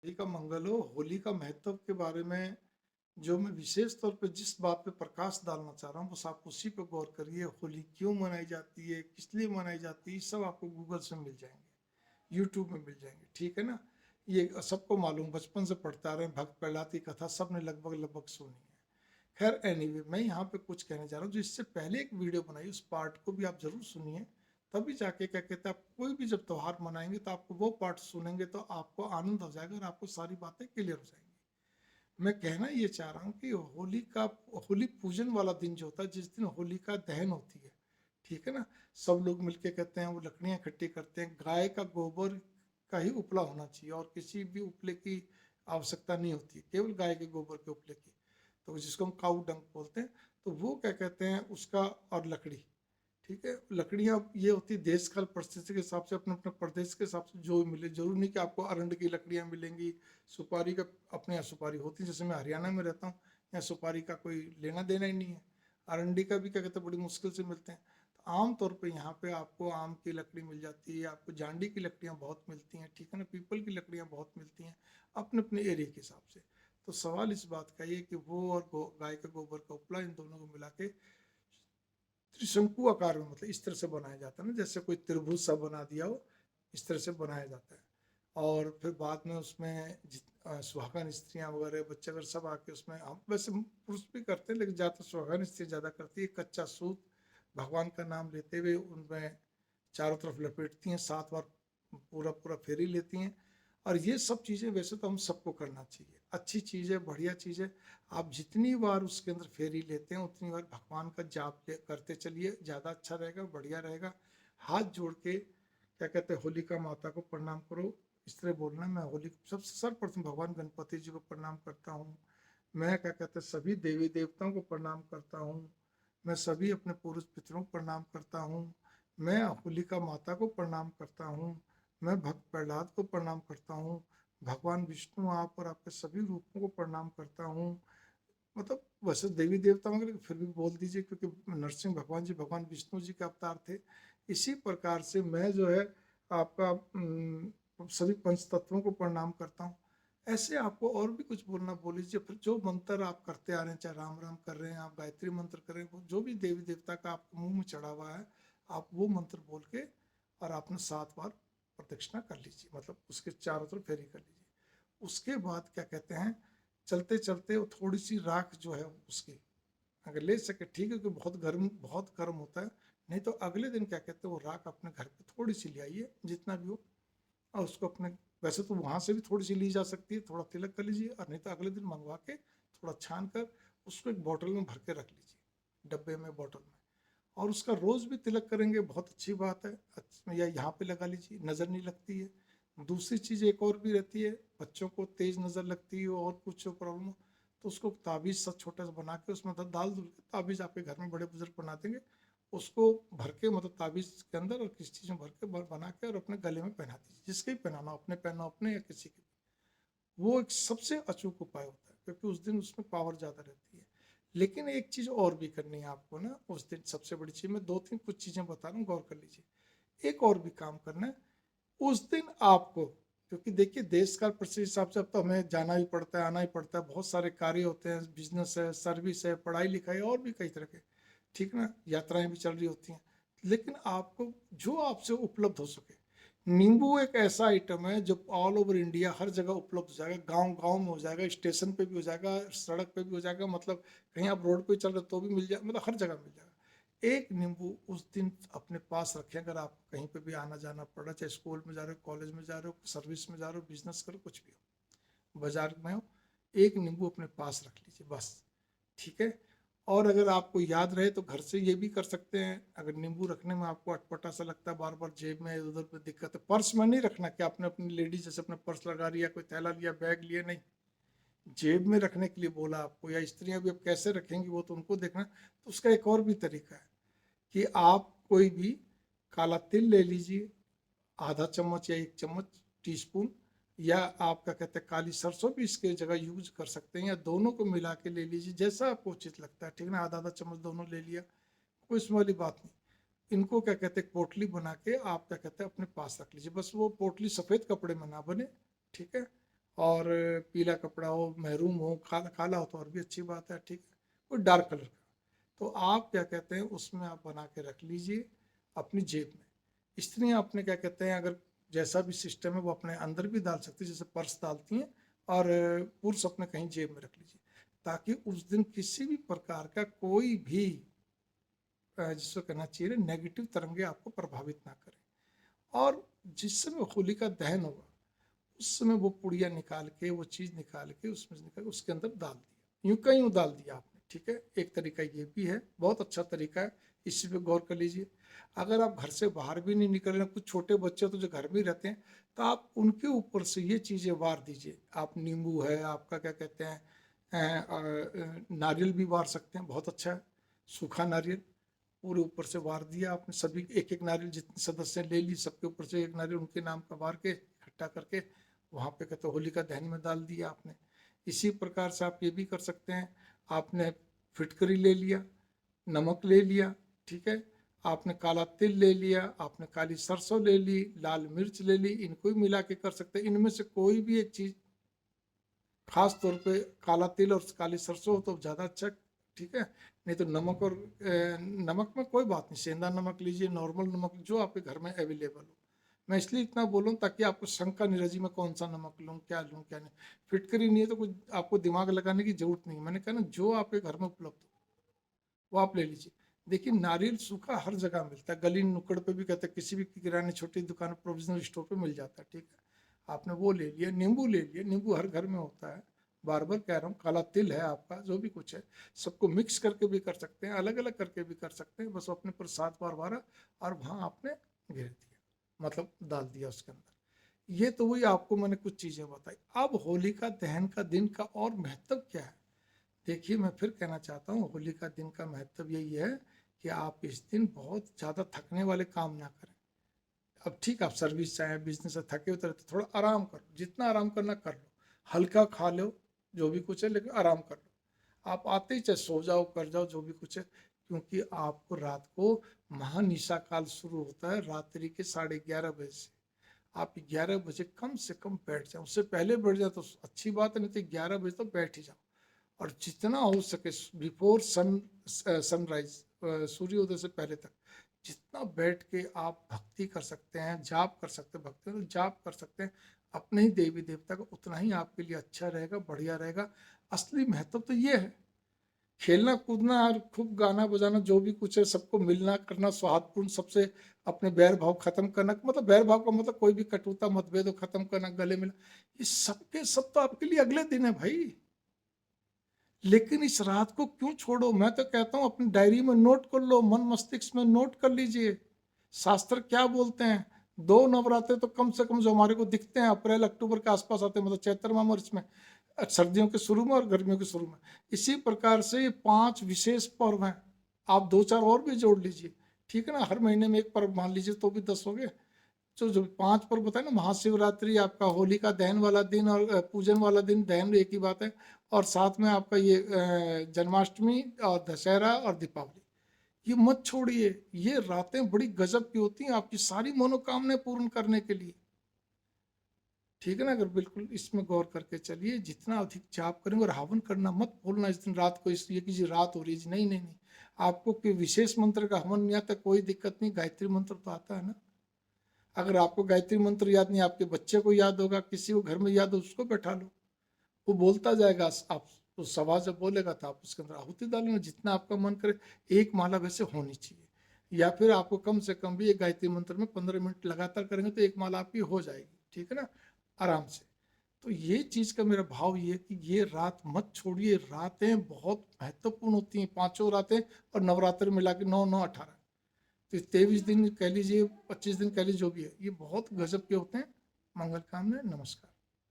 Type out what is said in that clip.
होली का मंगल हो। होली का महत्व के बारे में जो मैं विशेष तौर पे जिस बात पे प्रकाश डालना चाह रहा हूँ बस आप उसी पे गौर करिए। होली क्यों मनाई जाती है, किस लिए मनाई जाती है, सब आपको गूगल से मिल जाएंगे, यूट्यूब में मिल जाएंगे। ठीक है ना। ये सबको मालूम, बचपन से पढ़ते आ रहे हैं, भक्त प्रहलाद की कथा सबने लगभग लगभग सुनी है। खैर एनीवे, मैं यहाँ पे कुछ कहने जा रहा हूँ जो इससे पहले एक वीडियो बनाई, उस पार्ट को भी आप जरूर सुनिए। तभी जाके क्या कहते हैं, आप कोई भी जब त्योहार मनाएंगे तो आपको वो पार्ट सुनेंगे तो आपको आनंद हो जाएगा और आपको सारी बातें क्लियर हो जाएंगी। मैं कहना ये चाह रहा हूँ कि होली पूजन वाला दिन जो होता है, जिस दिन होली का दहन होती है, ठीक है ना, सब लोग मिलके कहते हैं, वो लकड़ियाँ इकट्ठी करते हैं। गाय का गोबर का ही उपला होना चाहिए और किसी भी उपले की आवश्यकता नहीं होती है, केवल गाय के गोबर के उपले की, तो जिसको हम काऊ डंक बोलते हैं। तो वो क्या कहते हैं उसका, और लकड़ी, ठीक है। लकड़ियाँ ये होती है देश काल परिस्थिति के हिसाब से, अपने अपने प्रदेश के हिसाब से जो मिले, जरूर नहीं कि आपको अरंड की लकड़ियाँ मिलेंगी। सुपारी का, अपने यहाँ सुपारी होती है, जैसे मैं हरियाणा में रहता हूँ, यहाँ सुपारी का कोई लेना देना ही नहीं है। अरंडी का भी क्या कहते हैं बड़ी मुश्किल से मिलते हैं। तो आमतौर पे यहाँ पे आपको आम की लकड़ी मिल जाती है, आपको जांडी की लकड़ियाँ बहुत मिलती हैं, ठीक है ना, पीपल की लकड़ियाँ बहुत मिलती हैं, अपने अपने एरिया के हिसाब से। तो सवाल इस बात का ये कि वो और गाय के गोबर का उपला, इन दोनों को मिला के त्रिशंकु आकार में, मतलब इस तरह से बनाया जाता है ना, जैसे कोई त्रिभुज सा बना दिया हो, इस तरह से बनाया जाता है। और फिर बाद में उसमें सुहागन स्त्रियां वगैरह, बच्चे वगैरह सब आके उसमें, हम वैसे पुरुष भी करते हैं लेकिन ज़्यादातर सुहागन स्त्री ज़्यादा करती है, कच्चा सूत भगवान का नाम लेते हुए उनमें चारों तरफ लपेटती हैं, 7 बार पूरा पूरा फेरी लेती हैं। और ये सब चीज़ें वैसे तो हम सबको करना चाहिए, अच्छी चीज़ है, बढ़िया चीज़ है। आप जितनी बार उसके अंदर फेरी लेते हैं उतनी बार भगवान का जाप करते चलिए, ज़्यादा अच्छा रहेगा, बढ़िया रहेगा। हाथ जोड़ के क्या कहते हैं, होलिका माता को प्रणाम करो, इस तरह बोलना। मैं होली सबसे सर्वप्रथम भगवान गणपति जी को प्रणाम करता हूँ। मैं क्या कहते हैं सभी देवी देवताओं को प्रणाम करता हूँ। मैं सभी अपने पूर्व पितरों को प्रणाम करता हूँ। मैं होलिका माता को प्रणाम करता हूँ। मैं भक्त प्रहलाद को प्रणाम करता हूँ। भगवान विष्णु आप और आपके सभी रूपों को प्रणाम करता हूँ। मतलब वैसे देवी देवता वगैरह फिर भी बोल दीजिए, क्योंकि नरसिंह भगवान जी भगवान विष्णु जी के अवतार थे। इसी प्रकार से मैं जो है आपका सभी पंच तत्वों को प्रणाम करता हूँ। ऐसे आपको और भी कुछ बोलना बोल लीजिए, फिर जो मंत्र आप करते आ रहे हैं, चाहे राम राम कर रहे हैं, आप गायत्री मंत्र कर रहे हैं, जो भी देवी देवता का आपके मुंह में चढ़ा हुआ है, आप वो मंत्र बोल के और आपने 7 बार प्रदक्षिणा कर लीजिए, मतलब उसके चारों तरफ फेरी कर लीजिए। उसके बाद क्या कहते हैं, चलते चलते वो थोड़ी सी राख जो है उसकी अगर ले सके ठीक है, क्योंकि बहुत गर्म होता है। नहीं तो अगले दिन क्या कहते हैं वो राख अपने घर पे थोड़ी सी ले आइए, जितना भी हो, और उसको अपने, वैसे तो वहाँ से भी थोड़ी सी ली जा सकती है, थोड़ा तिलक कर लीजिए, और नहीं तो अगले दिन मंगवा के थोड़ा छान कर उसको एक बोतल में भर के रख लीजिए, डब्बे में, बोतल में। और उसका रोज़ भी तिलक करेंगे, बहुत अच्छी बात है। या यहाँ पे लगा लीजिए, नज़र नहीं लगती है। दूसरी चीज़ एक और भी रहती है, बच्चों को तेज नज़र लगती है और कुछ प्रॉब्लम हो, तो उसको ताबीज़ सा छोटा सा बना के उसमें डाल दूल के, ताबीज़ आपके घर में बड़े बुजुर्ग बना देंगे, उसको भर के, मतलब ताबीज़ के अंदर और किसी चीज़ में भर के बना के और अपने गले में पहना दीजिए, जिसके भी पहनाना, अपने पहना अपने या किसी के। वो एक सबसे अचूक उपाय होता है, क्योंकि उस दिन उसमें पावर ज़्यादा रहती है। लेकिन एक चीज़ और भी करनी है आपको ना उस दिन, सबसे बड़ी चीज़, मैं 2-3 कुछ चीज़ें बता रहा हूँ, गौर कर लीजिए। एक और भी काम करना है उस दिन आपको, क्योंकि देखिए देश काल परिस्थिति हिसाब से अब तो हमें जाना भी पड़ता है, आना ही पड़ता है, बहुत सारे कार्य होते हैं, बिजनेस है, सर्विस है, पढ़ाई लिखाई और भी कई तरह के, ठीक ना, यात्राएं भी चल रही होती हैं। लेकिन आपको जो आपसे उपलब्ध हो सके, नींबू एक ऐसा आइटम है जो ऑल ओवर इंडिया हर जगह उपलब्ध हो जाएगा, गांव गांव में हो जाएगा, स्टेशन पे भी हो जाएगा, सड़क पे भी हो जाएगा, मतलब कहीं आप रोड पे चल रहे तो भी मिल जाएगा, मतलब हर जगह मिल जाएगा। एक नींबू उस दिन अपने पास रखें, अगर आप कहीं पे भी आना जाना पड़ रहा है, चाहे स्कूल में जा रहे हो, कॉलेज में जा रहे हो, सर्विस में जा रहे हो, बिजनेस करो, कुछ भी हो, बाजार में हो, एक नींबू अपने पास रख लीजिए बस, ठीक है। और अगर आपको याद रहे तो घर से ये भी कर सकते हैं, अगर नींबू रखने में आपको अटपटा सा लगता है, बार बार जेब में इधर उधर में दिक्कत है, पर्स में नहीं रखना कि आपने अपनी लेडीज जैसे अपने पर्स लगा लिया, कोई थैला लिया, बैग लिया, नहीं, जेब में रखने के लिए बोला आपको। या स्त्रियां भी अब कैसे रखेंगी वो तो उनको देखना, तो उसका एक और भी तरीका है कि आप कोई भी काला तिल ले लीजिए, आधा चम्मच या 1 चम्मच, टीस्पून, या आप क्या कहते हैं काली सरसों भी इसके जगह यूज कर सकते हैं, या दोनों को मिला के ले लीजिए, जैसा आपको उचित लगता है, ठीक ना, आधा आधा चम्मच दोनों ले लिया, कोई इसमें वाली बात नहीं। इनको क्या कहते हैं पोटली बना के आप क्या कहते हैं अपने पास रख लीजिए, बस वो पोटली सफ़ेद कपड़े में ना बने, ठीक है। और पीला कपड़ा हो, मैरून हो, काला काला हो तो और भी अच्छी बात है, ठीक है। कोई डार्क कलर का, तो आप क्या कहते हैं उसमें आप बना के रख लीजिए अपनी जेब में। स्त्रियाँ अपने क्या कहते हैं अगर जैसा भी सिस्टम है वो अपने अंदर भी डाल सकती है, जैसे पर्स डालती हैं, और पुरुष अपने कहीं जेब में रख लीजिए, ताकि उस दिन किसी भी प्रकार का कोई भी जिसको कहना चाहिए नेगेटिव तरंगे आपको प्रभावित ना करें। और जिस समय होलिका दहन होगा उस समय वो पुड़िया निकाल के, वो चीज़ निकाल के उसमें से निकाल के उसके अंदर डाल दिया, यूं का यूं डाल दिया आपने, ठीक है। एक तरीका ये भी है, बहुत अच्छा तरीका है, इसी पे गौर कर लीजिए। अगर आप घर से बाहर भी नहीं निकल रहे, कुछ छोटे बच्चे तो जो घर में ही रहते हैं, तो आप उनके ऊपर से ये चीज़ें वार दीजिए। आप नींबू है आपका, क्या कहते हैं नारियल भी वार सकते हैं, बहुत अच्छा है, सूखा नारियल पूरे ऊपर से वार दिया आपने। सभी एक एक नारियल जितने सदस्य ले ली, सबके ऊपर से एक नारियल उनके नाम का वार के इकट्ठा करके वहाँ पे कहते होलिका दहन में डाल दिया आपने। इसी प्रकार से आप ये भी कर सकते हैं, आपने फिटकरी ले लिया, नमक ले लिया, ठीक है, आपने काला तिल ले लिया, आपने काली सरसों ले ली, लाल मिर्च ले ली, इनको भी मिला के कर सकते हैं। इनमें से कोई भी एक चीज़, खास तौर पे काला तिल और काली सरसों हो तो ज़्यादा अच्छा, ठीक है। नहीं तो नमक, और नमक में कोई बात नहीं, सेंधा नमक लीजिए, नॉर्मल नमक जो आपके घर में अवेलेबल हो। मैं इसलिए इतना बोलूँ ताकि आपको शंका नहीं रही मैं कौन सा नमक लूँ, क्या लूँ क्या नहीं। फिटकरी नहीं है तो कुछ आपको दिमाग लगाने की जरूरत नहीं। मैंने कहा ना, जो आपके घर में उपलब्ध हो वो आप ले लीजिए। देखिए नारियल सूखा हर जगह मिलता है, गली नुक्कड़ पे भी कहते हैं, किसी भी किराने छोटी दुकान प्रोविजनल स्टोर पे मिल जाता है, ठीक है। आपने वो ले लिया, नींबू ले लिया, नींबू हर घर में होता है, बार बार कह रहा हूँ, काला तिल है आपका, जो भी कुछ है सबको मिक्स करके भी कर सकते हैं, अलग अलग करके भी कर सकते हैं, बस अपने प्रसाद बार बार और वहाँ आपने घेर दिया, मतलब डाल दिया उसके अंदर। ये तो वही आपको मैंने कुछ चीज़ें बताई। अब होलिका दहन का दिन का और महत्व क्या है, देखिए मैं फिर कहना चाहता हूँ, होली का दिन का महत्व यही है कि आप इस दिन बहुत ज़्यादा थकने वाले काम ना करें। अब ठीक, आप सर्विस चाहे बिजनेस से थके उतरे तो थोड़ा आराम करो, जितना आराम करना कर लो, हल्का खा लो जो भी कुछ है, लेकिन आराम कर लो। आप आते ही चाहे सो जाओ, कर जाओ जो भी कुछ है, क्योंकि आपको रात को महानिशा काल शुरू होता है रात्रि के 11:30 बजे से। आप 11 बजे कम से कम बैठ जाओ, उससे पहले बैठ जाओ तो अच्छी बात है, नहीं तो 11 बजे तो बैठ ही जाओ। और जितना हो सके बिफोर सनराइज, सूर्योदय से पहले तक जितना बैठ के आप भक्ति कर सकते हैं, जाप कर सकते हैं, भक्ति तो जाप कर सकते हैं अपने ही देवी देवता का, उतना ही आपके लिए अच्छा रहेगा, बढ़िया रहेगा। असली महत्व तो ये है, खेलना कूदना और खूब गाना बजाना जो भी कुछ है, सबको मिलना करना, सौहार्दपूर्ण सबसे अपने बैर भाव खत्म करना, मतलब बैर भाव का मतलब कोई भी कटुता मतभेद को खत्म करना, गले मिलना, ये सबके सब तो आपके लिए अगले दिन है भाई। लेकिन इस रात को क्यों छोड़ो, मैं तो कहता हूं अपनी डायरी में नोट कर लो, मन मस्तिष्क में नोट कर लीजिए, शास्त्र क्या बोलते हैं। 2 नवरात्रे तो कम से कम जो हमारे को दिखते हैं अप्रैल अक्टूबर के आसपास आते हैं, मतलब चैत्र माह में, सर्दियों के शुरू में और गर्मियों के शुरू में। इसी प्रकार से ये 5 विशेष पर्व हैं, आप 2-4 और भी जोड़ लीजिए, ठीक है ना। हर महीने में एक पर्व मान लीजिए तो भी 10 हो गए। जो 5 पर्व बताए ना, महाशिवरात्रि, आपका होली का दहन वाला दिन और पूजन वाला दिन, दहन एक ही बात है, और साथ में आपका ये जन्माष्टमी और दशहरा और दीपावली, ये मत छोड़िए। ये रातें बड़ी गजब की होती हैं आपकी सारी मनोकामनाएं पूर्ण करने के लिए, ठीक है ना। अगर बिल्कुल इसमें गौर करके चलिए, जितना अधिक जाप करेंगे, और हवन करना मत भूलना इस दिन रात को, इसलिए कि जी रात हो रही है, नहीं नहीं नहीं, आपको कोई विशेष मंत्र का हवन नहीं आता कोई दिक्कत नहीं, गायत्री मंत्र तो आता है ना। अगर आपको गायत्री मंत्र याद नहीं, आपके बच्चे को याद होगा, किसी को घर में याद हो, उसको बैठा लो, वो बोलता जाएगा, आप तो सवा जब बोलेगा तो आप उसके अंदर आहुति डालेंगे, जितना आपका मन करे। एक माला वैसे होनी चाहिए, या फिर आपको कम से कम भी एक गायत्री मंत्र में 15 मिनट लगातार करेंगे तो एक माला आपकी हो जाएगी, ठीक है ना, आराम से। तो ये चीज़ का मेरा भाव ये है कि ये रात मत छोड़िए, रातें बहुत महत्वपूर्ण होती हैं, 5 रातें, और नवरात्र मिला के 9 9 18, तो 23 दिन कह लीजिए, 25 दिन कह लीजिए, जो भी है, ये बहुत गजब के होते हैं। मंगल कामना, नमस्कार।